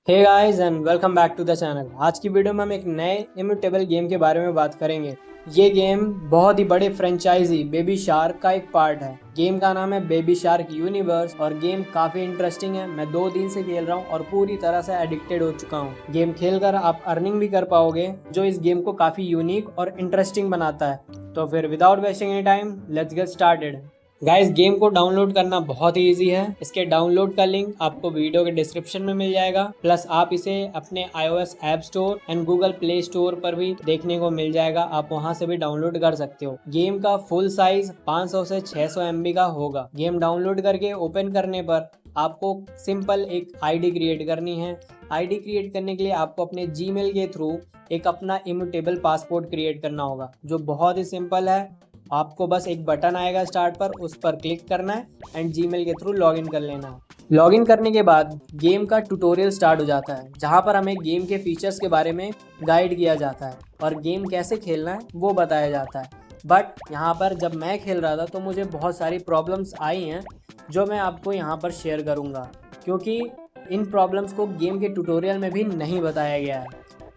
Hey guys and welcome back to the channel. आज की video में हम एक नए इम्यूटेबल गेम के बारे में बात करेंगे। ये गेम बहुत ही बड़े फ्रेंचाइजी बेबी शार्क का एक पार्ट है। गेम का नाम है बेबी शार्क यूनिवर्स और गेम काफी इंटरेस्टिंग है। मैं 2 दिन से खेल रहा हूँ और पूरी तरह से एडिक्टेड हो चुका हूँ। गेम खेलकर आप अर्निंग भी कर पाओगे, जो इस गेम को काफी यूनिक और इंटरेस्टिंग बनाता है। तो फिर without wasting any time let's get started. Guys, game को डाउनलोड करना बहुत ही इजी है। इसके डाउनलोड का लिंक आपको वीडियो के डिस्क्रिप्शन में मिल जाएगा। प्लस आप इसे अपने iOS app store and Google play store पर भी देखने को मिल जाएगा। आप वहां से भी डाउनलोड कर सकते हो। गेम का फुल साइज 500 से 600 MB का होगा। गेम डाउनलोड करके ओपन करने पर आपको सिंपल एक आईडी क्रिएट करनी है। आईडी क्रिएट करने के लिए आपको अपने जीमेल के थ्रू एक अपना इम्यूटेबल पासपोर्ट क्रिएट करना होगा, जो बहुत ही सिंपल है। आपको बस एक बटन आएगा स्टार्ट पर, उस पर क्लिक करना है एंड जीमेल के थ्रू लॉगिन कर लेना है। लॉगिन करने के बाद गेम का ट्यूटोरियल स्टार्ट हो जाता है, जहां पर हमें गेम के फीचर्स के बारे में गाइड किया जाता है और गेम कैसे खेलना है वो बताया जाता है। बट यहाँ पर जब मैं खेल रहा था तो मुझे बहुत सारी प्रॉब्लम्स आई हैं, जो मैं आपको यहाँ पर शेयर करूँगा, क्योंकि इन प्रॉब्लम्स को गेम के ट्यूटोरियल में भी नहीं बताया गया है।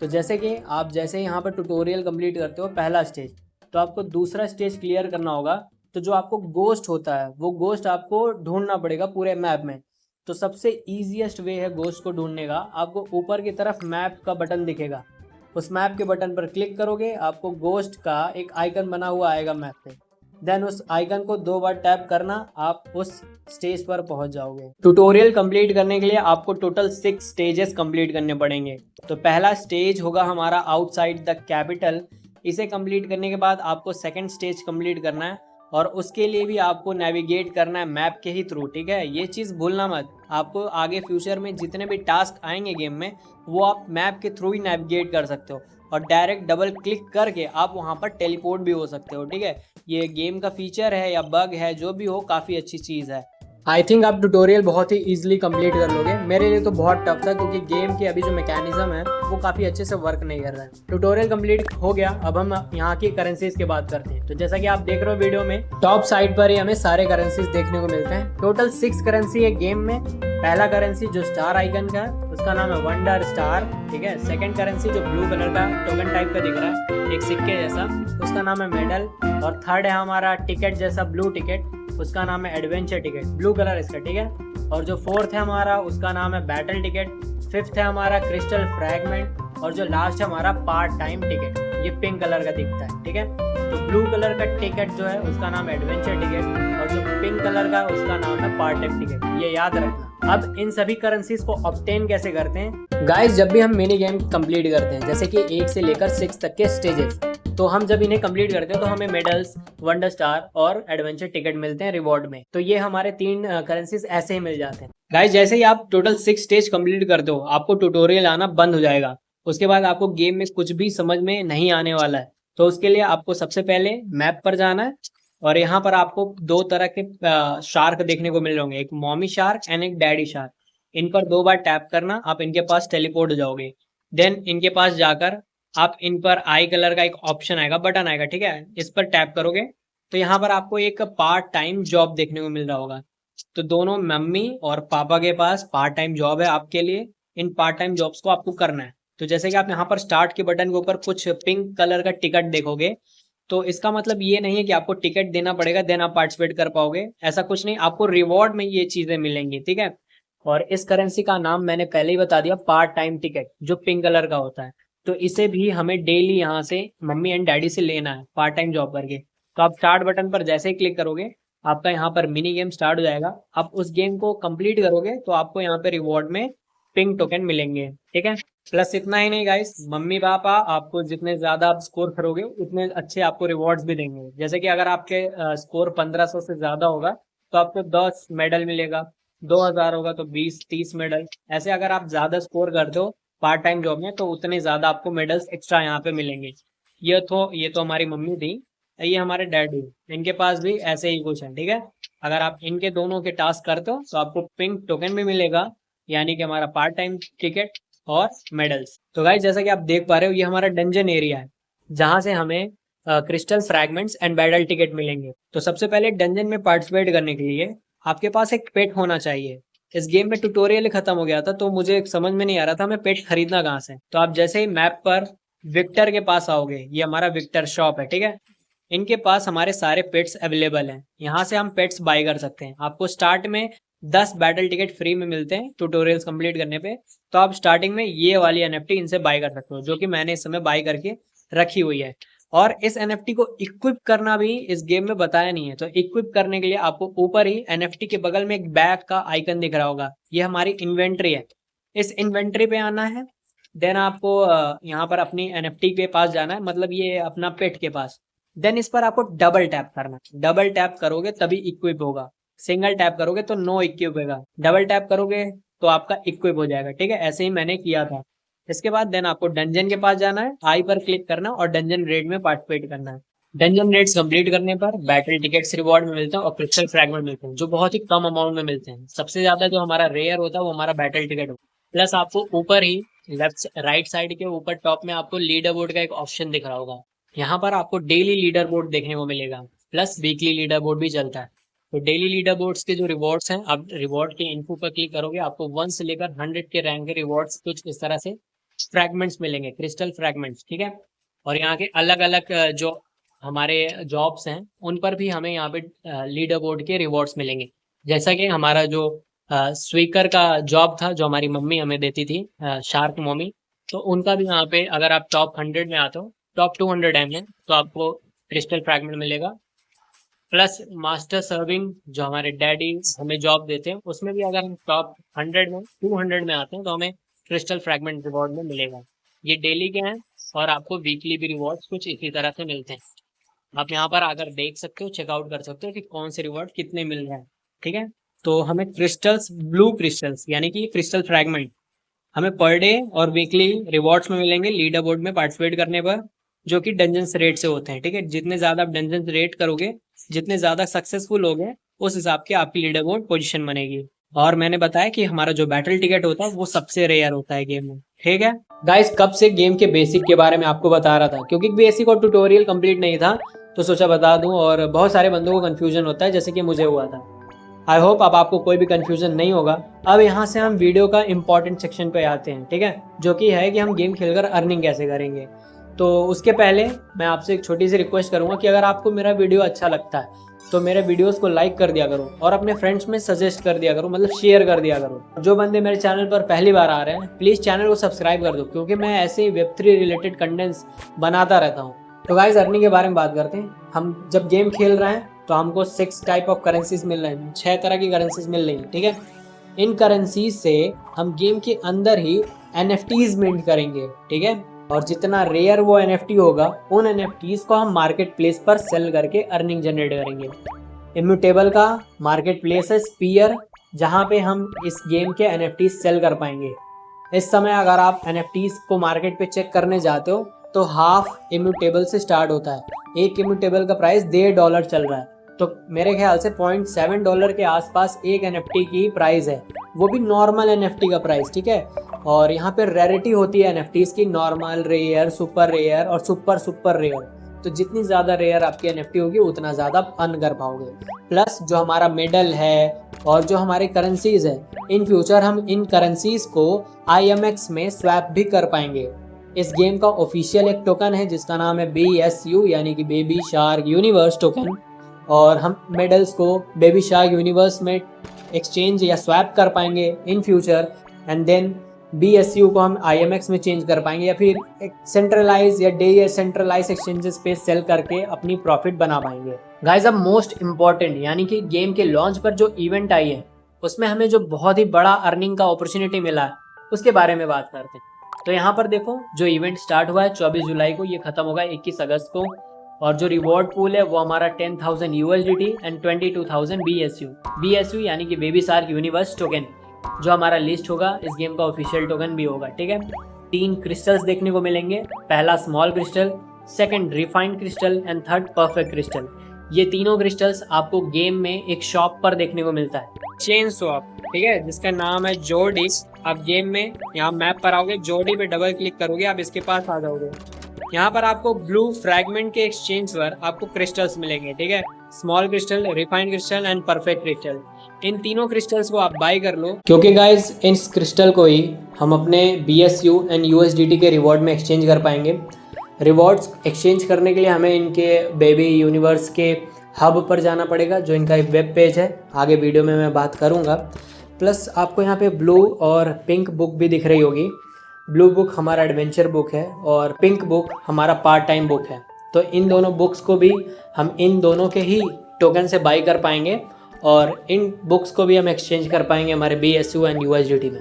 तो जैसे कि आप जैसे यहाँ पर ट्यूटोरियल कंप्लीट करते हो पहला स्टेज, तो आपको दूसरा स्टेज क्लियर करना होगा। तो जो आपको गोस्ट होता है वो गोस्ट आपको ढूंढना पड़ेगा पूरे मैप में। तो सबसे ईजीएस्ट वे है गोस्ट को ढूंढने का। आपको ऊपर की तरफ मैप का बटन दिखेगा, उस मैप के बटन पर क्लिक करोगे, आपको गोस्ट का एक आइकन बना हुआ आएगा मैप पे। देन उस आइकन को 2 बार टैप करना, आप उस स्टेज पर पहुंच जाओगे। ट्यूटोरियल कंप्लीट करने के लिए आपको टोटल 6 स्टेजेस कंप्लीट करने पड़ेंगे। तो पहला स्टेज होगा हमारा आउटसाइड द कैपिटल। इसे कंप्लीट करने के बाद आपको सेकंड स्टेज कंप्लीट करना है और उसके लिए भी आपको नेविगेट करना है मैप के ही थ्रू। ठीक है, ये चीज़ भूलना मत। आपको आगे फ्यूचर में जितने भी टास्क आएंगे गेम में, वो आप मैप के थ्रू ही नेविगेट कर सकते हो और डायरेक्ट डबल क्लिक करके आप वहाँ पर टेलीपोर्ट भी हो सकते हो। ठीक है, ये गेम का फीचर है या बग है, जो भी हो, काफ़ी अच्छी चीज़ है। आई थिंक आप ट्यूटोरियल बहुत ही इजीली कंप्लीट कर लोगे। मेरे लिए तो बहुत टफ था, क्योंकि गेम के अभी जो मैकेनिज्म है वो काफ़ी अच्छे से वर्क नहीं कर रहा है। ट्यूटोरियल कंप्लीट हो गया। अब हम यहाँ की करेंसीज की बात करते हैं। तो जैसा कि आप देख रहे हो वीडियो में, टॉप साइड पर ही हमें सारे करेंसीज देखने को मिलते हैं। टोटल 6 करेंसी है गेम में। पहला करेंसी जो स्टार आइकन का है, उसका नाम है वंडर स्टार। ठीक है, सेकंड करेंसी जो ब्लू कलर का टोकन टाइप का दिख रहा है, एक सिक्के जैसा, उसका नाम है मेडल। और थर्ड है हमारा टिकट जैसा ब्लू टिकट, उसका नाम है एडवेंचर टिकट, ब्लू कलर इसका। ठीक है, और जो फोर्थ है हमारा, उसका नाम है बैटल टिकट। फिफ्थ है हमारा क्रिस्टल फ्रैगमेंट। और जो लास्ट है हमारा पार्ट टाइम टिकट, ये पिंक कलर का दिखता है। ठीक है, तो ब्लू कलर का टिकट जो है उसका नाम है एडवेंचर टिकट और जो पिंक कलर का उसका नाम है पार्ट टाइम टिकट, ये याद रखना। अब इन सभी करेंसीज को ऑब्टेन कैसे करते हैं गाइस? जब भी हम मिनी गेम कंप्लीट करते हैं, जैसे कि 1 से लेकर 6 तक के स्टेजेस, तो हम जब इन्हें कंप्लीट करते हैं तो हमें मेडल्स, वंडर स्टार और एडवेंचर टिकट मिलते हैं रिवॉर्ड में। तो ये हमारे 3 करेंसीज ऐसे ही मिल जाते हैं। गाइस, जैसे ही आप टोटल 6 स्टेज कंप्लीट करते हो, आपको ट्यूटोरियल आना बंद हो जाएगा। उसके बाद आपको गेम में कुछ भी समझ में नहीं आने वाला है। तो उसके लिए आपको सबसे पहले मैप पर जाना है और यहाँ पर आपको 2 तरह के शार्क देखने को मिल रहे होंगे, एक मॉमी शार्क एंड एक डैडी शार्क। इन पर 2 बार टैप करना, आप इनके पास टेलीपोर्ट हो जाओगे। देन इनके पास जाकर आप इन पर आई कलर का एक ऑप्शन आएगा, बटन आएगा। ठीक है, इस पर टैप करोगे तो यहाँ पर आपको एक पार्ट टाइम जॉब देखने को मिल रहा होगा। तो दोनों मम्मी और पापा के पास पार्ट टाइम जॉब है आपके लिए। इन पार्ट टाइम जॉब्स को आपको करना है। तो जैसे कि आप यहाँ पर स्टार्ट के बटन के ऊपर कुछ पिंक कलर का टिकट देखोगे, तो इसका मतलब ये नहीं है कि आपको टिकट देना पड़ेगा देन आप पार्टिसिपेट कर पाओगे। ऐसा कुछ नहीं, आपको रिवॉर्ड में ये चीजें मिलेंगी। ठीक है, और इस करेंसी का नाम मैंने पहले ही बता दिया, पार्ट टाइम टिकट, जो पिंक कलर का होता है। तो इसे भी हमें डेली यहाँ से मम्मी एंड डैडी से लेना है पार्ट टाइम जॉब करके। तो आप स्टार्ट बटन पर जैसे ही क्लिक करोगे, आपका यहाँ पर मिनी गेम स्टार्ट हो जाएगा। आप उस गेम को कंप्लीट करोगे तो आपको यहाँ पे रिवॉर्ड में पिंक टोकन मिलेंगे। ठीक है, प्लस इतना ही नहीं गाइस, मम्मी पापा आपको जितने ज्यादा आप स्कोर करोगे उतने अच्छे आपको रिवॉर्ड्स भी देंगे। जैसे कि अगर आपके स्कोर 1500 से ज्यादा होगा तो आपको 10 मेडल मिलेगा, 2000 होगा तो 20-30 मेडल। ऐसे अगर आप ज्यादा स्कोर करते हो पार्ट टाइम जॉब में तो उतने ज्यादा आपको मेडल्स एक्स्ट्रा यहाँ पे मिलेंगे। ये तो हमारी मम्मी थी। ये हमारे डैडी, इनके पास भी ऐसे ही कुछ है। ठीक है, अगर आप इनके दोनों के टास्क करते हो तो आपको पिंक टोकन भी मिलेगा, यानी कि हमारा पार्ट टाइम टिकट और मेडल्स। तो गाइस, जैसा कि आप देख पा रहे हो, ये हमारा डंजन एरिया है, जहां से हमें crystal fragments and battle ticket मिलेंगे। तो सबसे पहले डंजन में पार्टिसिपेट करने के लिए आपके पास एक पेट होना चाहिए। इस गेम में ट्यूटोरियल खत्म हो गया था, तो मुझे समझ में नहीं आ रहा था मैं पेट खरीदना कहाँ से। तो आप जैसे ही मैप पर विक्टर के पास आओगे, ये हमारा विक्टर शॉप है, ठीक है। इनके पास हमारे सारे पेट्स अवेलेबल हैं, यहाँ से हम पेट्स बाय कर सकते हैं। आपको स्टार्ट में 10 बैटल टिकट फ्री में मिलते हैं ट्यूटोरियल्स कंप्लीट करने पे। तो आप स्टार्टिंग में ये वाली एनएफटी इनसे बाय कर सकते हो, जो कि मैंने इस समय बाय करके रखी हुई है। और इस एनएफटी को इक्विप करना भी इस गेम में बताया नहीं है। तो इक्विप करने के लिए आपको ऊपर ही एनएफटी के बगल में एक बैग का आइकन दिख रहा होगा, ये हमारी इन्वेंट्री है। इस इन्वेंट्री पे आना है, देन आपको यहाँ पर अपनी एनएफटी के पास जाना है, मतलब ये अपना पेट के पास। देन इस पर आपको डबल टैप करना है, डबल टैप करोगे तभी इक्विप होगा, सिंगल टैप करोगे तो नो इक्विप होगा, डबल टैप करोगे तो आपका इक्विप हो जाएगा, ठीक है। ऐसे ही मैंने किया था। इसके बाद देन आपको डंजन के पास जाना है, आई पर क्लिक करना और डंजन रेड में पार्टिसिपेट करना है। डंजन रेड्स कंप्लीट करने पर बैटल टिकट्स रिवॉर्ड में मिलते हैं और क्रिस्टल फ्रैगमेंट मिलते हैं, जो बहुत ही कम अमाउंट में मिलते हैं। सबसे ज्यादा जो हमारा रेयर होता है वो हमारा बैटल टिकट होता है। प्लस आपको ऊपर ही लेफ्ट राइट साइड के ऊपर टॉप में आपको लीडर बोर्ड का एक ऑप्शन दिख रहा होगा, यहाँ पर आपको डेली लीडर बोर्ड देखने को मिलेगा, प्लस वीकली लीडर बोर्ड भी चलता है। तो डेली लीडर बोर्ड्स के जो रिवॉर्ड्स हैं, आप रिवॉर्ड के इन्फो पर क्लिक करोगे, आपको 1 से लेकर 100 के रैंक के रिवॉर्ड्स कुछ इस तरह से फ्रैगमेंट्स मिलेंगे, क्रिस्टल फ्रैगमेंट्स, ठीक है। और यहाँ के अलग अलग जो हमारे जॉब्स हैं उन पर भी हमें यहाँ पे लीडर बोर्ड के रिवॉर्ड्स मिलेंगे। जैसा कि हमारा जो स्वीकर का जॉब था, जो हमारी मम्मी हमें देती थी, शार्क मम्मी, तो उनका भी यहाँ पे अगर आप टॉप 100 में आते हो, टॉप 200 एम है, तो आपको क्रिस्टल फ्रैगमेंट मिलेगा। प्लस मास्टर सर्विंग जो हमारे डैडी हमें जॉब देते हैं, उसमें भी अगर हम टॉप 100 में 200 में आते हैं तो हमें क्रिस्टल फ्रैगमेंट रिवॉर्ड में मिलेगा। ये डेली के हैं और आपको वीकली भी रिवॉर्ड्स कुछ इसी तरह से मिलते हैं। आप यहाँ पर आकर देख सकते हो, चेकआउट कर सकते हो कि कौन से रिवॉर्ड कितने मिल रहे हैं, ठीक है। तो हमें क्रिस्टल्स, ब्लू क्रिस्टल्स यानी कि क्रिस्टल फ्रैगमेंट हमें पर डे और वीकली रिवॉर्ड्स में मिलेंगे लीडर बोर्ड में पार्टिसिपेट करने पर, जो कि डंजन्स रेट से होते हैं, ठीक है। जितने ज़्यादा आप डंजन्स रेट करोगे, जितने ज़्यादा सक्सेसफुल होगे, उस हिसाब की आपकी लीडर बोर्ड पोजीशन बनेगी। और मैंने बताया कि हमारा जो बैटल टिकट होता है वो सबसे रेयर होता है गेम में, ठीक है। गाइस, कब से गेम के बेसिक के बारे में आपको बता रहा था, क्योंकि बेसिक और ट्यूटोरियल कंप्लीट नहीं था, तो सोचा बता दूं। और बहुत सारे बंदों को कंफ्यूजन होता है, जैसे कि मुझे हुआ था। आई होप अब आपको कोई भी कंफ्यूजन नहीं होगा। अब यहाँ से हम वीडियो का इंपॉर्टेंट सेक्शन पे आते हैं, ठीक है, जो कि है कि हम गेम खेलकर अर्निंग कैसे करेंगे। तो उसके पहले मैं आपसे एक छोटी सी रिक्वेस्ट करूंगा कि अगर आपको मेरा वीडियो अच्छा लगता है तो मेरे वीडियोस को लाइक कर दिया करो और अपने फ्रेंड्स में सजेस्ट कर दिया करो, मतलब शेयर कर दिया करो। जो बंदे मेरे चैनल पर पहली बार आ रहे हैं, प्लीज़ चैनल को सब्सक्राइब कर दो, क्योंकि मैं ऐसे ही Web3 रिलेटेड कंटेंट्स बनाता रहता हूँ। तो गाइस, अर्निंग के बारे में बात करते हैं। हम जब गेम खेल रहे हैं तो हमको 6 टाइप ऑफ करेंसीज मिल रहे हैं, 6 तरह की करेंसीज मिल रही है, ठीक है। इन करेंसीज से हम गेम के अंदर ही NFTs मिंट करेंगे, ठीक है। और जितना रेयर वो NFT होगा, उन NFTs को हम मार्केट प्लेस पर सेल करके अर्निंग जनरेट करेंगे। इम्यूटेबल का मार्केट प्लेस है स्पीयर, जहाँ पे हम इस गेम के NFTs सेल कर पाएंगे। इस समय अगर आप NFTs को मार्केट पे चेक करने जाते हो तो हाफ इम्यूटेबल से स्टार्ट होता है। एक इम्यूटेबल का प्राइस $1.5 चल रहा है, तो मेरे ख्याल से $0.7 के आसपास एक NFT की प्राइस है, वो भी नॉर्मल NFT का प्राइस, ठीक है। और यहाँ पे रेरिटी होती है NFTs की, नॉर्मल, रेयर, सुपर रेयर और सुपर सुपर रेयर। तो जितनी ज़्यादा रेयर आपकी NFT होगी उतना ज़्यादा आप अर्न कर पाओगे। प्लस जो हमारा मेडल है और जो हमारी करेंसीज है, इन फ्यूचर हम इन करेंसीज को IMX में स्वैप भी कर पाएंगे। इस गेम का ऑफिशियल एक टोकन है जिसका नाम है BSU, यानी कि बेबी शार्क यूनिवर्स टोकन। और हम मेडल्स को बेबी शार्क यूनिवर्स में एक्सचेंज या स्वैप कर पाएंगे in future, and then BSU को हम IMX में चेंज कर पाएंगे, या फिर एक सेंट्रलाइज या डिसेंट्रलाइज एक्सचेंजेस पे सेल करके अपनी प्रॉफिट बना पाएंगे। गाइस, अब मोस्ट इम्पॉर्टेंट, यानी कि गेम के लॉन्च पर जो इवेंट आई है, उसमें हमें जो बहुत ही बड़ा अर्निंग का अपॉर्चुनिटी मिला है, उसके बारे में बात करते हैं। तो यहाँ पर देखो, जो इवेंट स्टार्ट हुआ है 24 जुलाई को, ये खत्म होगा 21 अगस्त को। और जो रिवॉर्ड पूल है वो हमारा 10,000 USDT एंड 22,000 BSU यानी कि बेबी शार्क यूनिवर्स टोकन, जो हमारा लिस्ट होगा इस गेम का ऑफिशियल टोकन भी होगा, ठीक है। 3 क्रिस्टल्स देखने को मिलेंगे, पहला small crystal, second refined crystal and third perfect crystal. ये तीनों क्रिस्टल्स आपको गेम में एक शॉप पर देखने को मिलता है, चेन स्वैप, ठीक है, जिसका नाम है जोडी। आप गेम में यहाँ मैप पर आओगे, जोडी पे डबल क्लिक करोगे, आप इसके पास आ जाओगे। यहाँ पर आपको ब्लू फ्रैगमेंट के एक्सचेंज पर आपको क्रिस्टल्स मिलेंगे, ठीक है, small crystal, refined crystal and perfect crystal. इन तीनों क्रिस्टल्स को आप बाय कर लो, क्योंकि गाइज इस क्रिस्टल को ही हम अपने BSU एंड USDT के रिवॉर्ड में एक्सचेंज कर पाएंगे। रिवॉर्ड्स एक्सचेंज करने के लिए हमें इनके बेबी यूनिवर्स के हब पर जाना पड़ेगा, जो इनका एक वेब पेज है, आगे वीडियो में मैं बात करूँगा। प्लस आपको यहाँ पे ब्लू और पिंक बुक भी दिख रही होगी। ब्लू बुक हमारा एडवेंचर बुक है और पिंक बुक हमारा पार्ट टाइम बुक है। तो इन दोनों बुक्स को भी हम इन दोनों के ही टोकन से बाई कर पाएंगे और इन बुक्स को भी हम एक्सचेंज कर पाएंगे हमारे BSU एंड USDT में।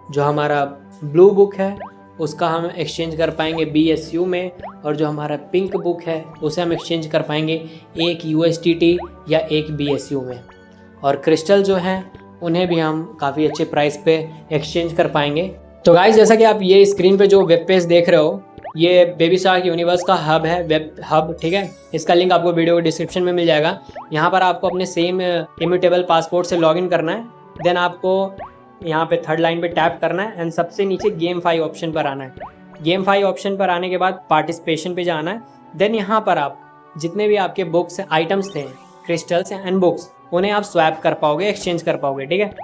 जो हमारा ब्लू बुक है उसका हम एक्सचेंज कर पाएंगे BSU में, और जो हमारा पिंक बुक है उसे हम एक्सचेंज कर पाएंगे एक USDT या एक BSU में। और क्रिस्टल जो हैं उन्हें भी हम काफ़ी अच्छे प्राइस पे एक्सचेंज कर पाएंगे। तो गाइस, जैसा कि आप ये स्क्रीन पे जो वेब पेज देख रहे हो, ये बेबी शार्क यूनिवर्स का हब है, वेब हब, ठीक है। इसका लिंक आपको वीडियो के डिस्क्रिप्शन में मिल जाएगा। यहाँ पर आपको अपने सेम इम्यूटेबल पासपोर्ट से लॉगिन करना है। देन आपको यहाँ पे थर्ड लाइन पे टैप करना है एंड सबसे नीचे गेम 5 ऑप्शन पर आना है। गेम 5 ऑप्शन पर आने के बाद पार्टिसिपेशन पे जाना है। देन यहाँ पर आप जितने भी आपके बुक्स आइटम्स थे, क्रिस्टल्स एंड बुक्स, उन्हें आप स्वैप कर पाओगे, एक्सचेंज कर पाओगे, ठीक है।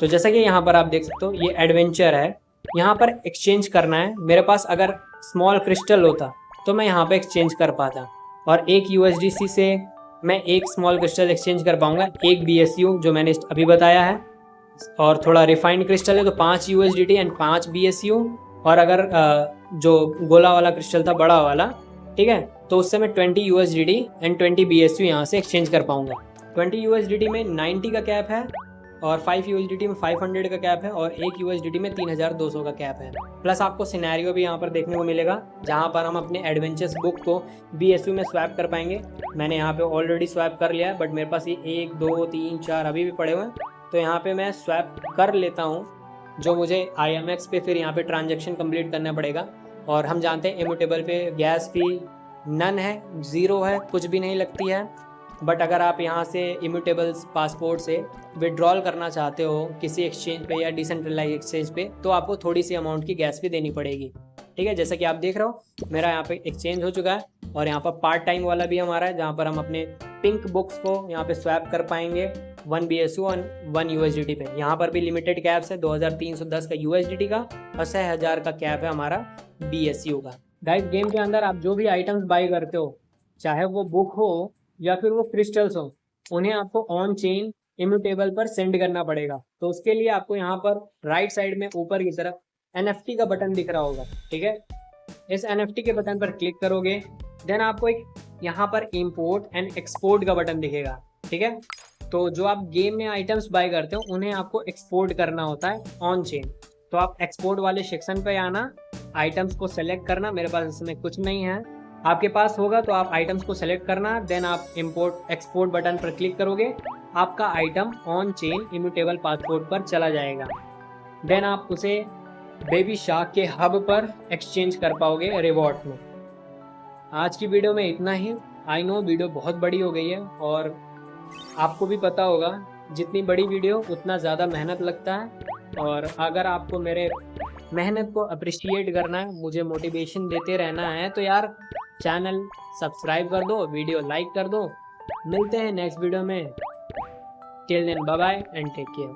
तो जैसा कि यहाँ पर आप देख सकते हो, ये एडवेंचर है, यहाँ पर एक्सचेंज करना है। मेरे पास अगर स्मॉल क्रिस्टल होता तो मैं यहाँ पे एक्सचेंज कर पाता, और एक USDC से मैं एक स्मॉल क्रिस्टल एक्सचेंज कर पाऊँगा, एक BSU जो मैंने अभी बताया है, और थोड़ा रिफाइंड क्रिस्टल है तो 5 USDT एंड 5 BSU, और अगर जो गोला वाला क्रिस्टल था, बड़ा वाला, ठीक है, तो उससे मैं 20 USDT एंड 20 BSU यहाँ से एक्सचेंज कर पाऊँगा। 20 USDT में 90 का कैप है, और 5 USDT में 500 का कैप है, और 1 USDT में 3200 का कैप है। प्लस आपको सिनेरियो भी यहाँ पर देखने को मिलेगा, जहाँ पर हम अपने एडवेंचर्स बुक को BSU में स्वैप कर पाएंगे। मैंने यहाँ पे ऑलरेडी स्वैप कर लिया है, बट मेरे पास ये 1 2 3 4 अभी भी पड़े हुए हैं, तो यहाँ पे मैं स्वैप कर लेता हूँ, जो मुझे IMX पे फिर यहाँ पे ट्रांजेक्शन कंप्लीट करना पड़ेगा। और हम जानते हैं इम्यूटेबल पे गैस फी नन है, ज़ीरो है, कुछ भी नहीं लगती है। बट अगर आप यहाँ से इम्यूटेबल्स पासपोर्ट से विड्रॉल करना चाहते हो किसी एक्सचेंज पे या डिसेंट्रलाइज एक्सचेंज पे, तो आपको थोड़ी सी अमाउंट की गैस फी देनी पड़ेगी, ठीक है। जैसा कि आप देख रहे हो, मेरा यहाँ पे एक्सचेंज हो चुका है, और यहाँ पर पार्ट टाइम वाला भी हमारा है, जहाँ पर हम अपने पिंक बुक्स को यहाँ पे स्वैप कर पाएंगे 1 BSU और 1 USDT पे। यहाँ पर भी लिमिटेड कैप्स है, 2310 का USDT का और 6000 का कैप है हमारा BSU का। गाइस, गेम के अंदर आप जो भी आइटम्स बाई करते हो, चाहे वो बुक हो या फिर वो क्रिस्टल्स हो, उन्हें आपको ऑन चेन इम्यूटेबल पर सेंड करना पड़ेगा। तो उसके लिए आपको यहाँ पर राइट साइड में ऊपर की तरफ NFT का बटन दिख रहा होगा, ठीक है। इस NFT के बटन पर क्लिक करोगे, देन आपको एक यहाँ पर इंपोर्ट एंड एक्सपोर्ट का बटन दिखेगा, ठीक है। तो जो आप गेम में आइटम्स बाय करते हो उन्हें आपको एक्सपोर्ट करना होता है ऑन चेन। तो आप एक्सपोर्ट वाले सेक्शन पे आना, आइटम्स को सेलेक्ट करना। मेरे पास इसमें कुछ नहीं है, आपके पास होगा तो आप आइटम्स को सेलेक्ट करना। देन आप इंपोर्ट एक्सपोर्ट बटन पर क्लिक करोगे, आपका item on chain immutable passport पर चला जाएगा। देन आप उसे बेबी शार्क के हब पर एक्सचेंज कर पाओगे रिवॉर्ड में। आज की वीडियो में इतना ही। आई नो वीडियो बहुत बड़ी हो गई है, और आपको भी पता होगा जितनी बड़ी वीडियो उतना ज़्यादा मेहनत लगता है। और अगर आपको मेरे मेहनत को अप्रिशिएट करना है, मुझे मोटिवेशन देते रहना है, तो यार चैनल सब्सक्राइब कर दो, वीडियो लाइक कर दो। मिलते हैं नेक्स्ट वीडियो में। Till then bye bye and take care.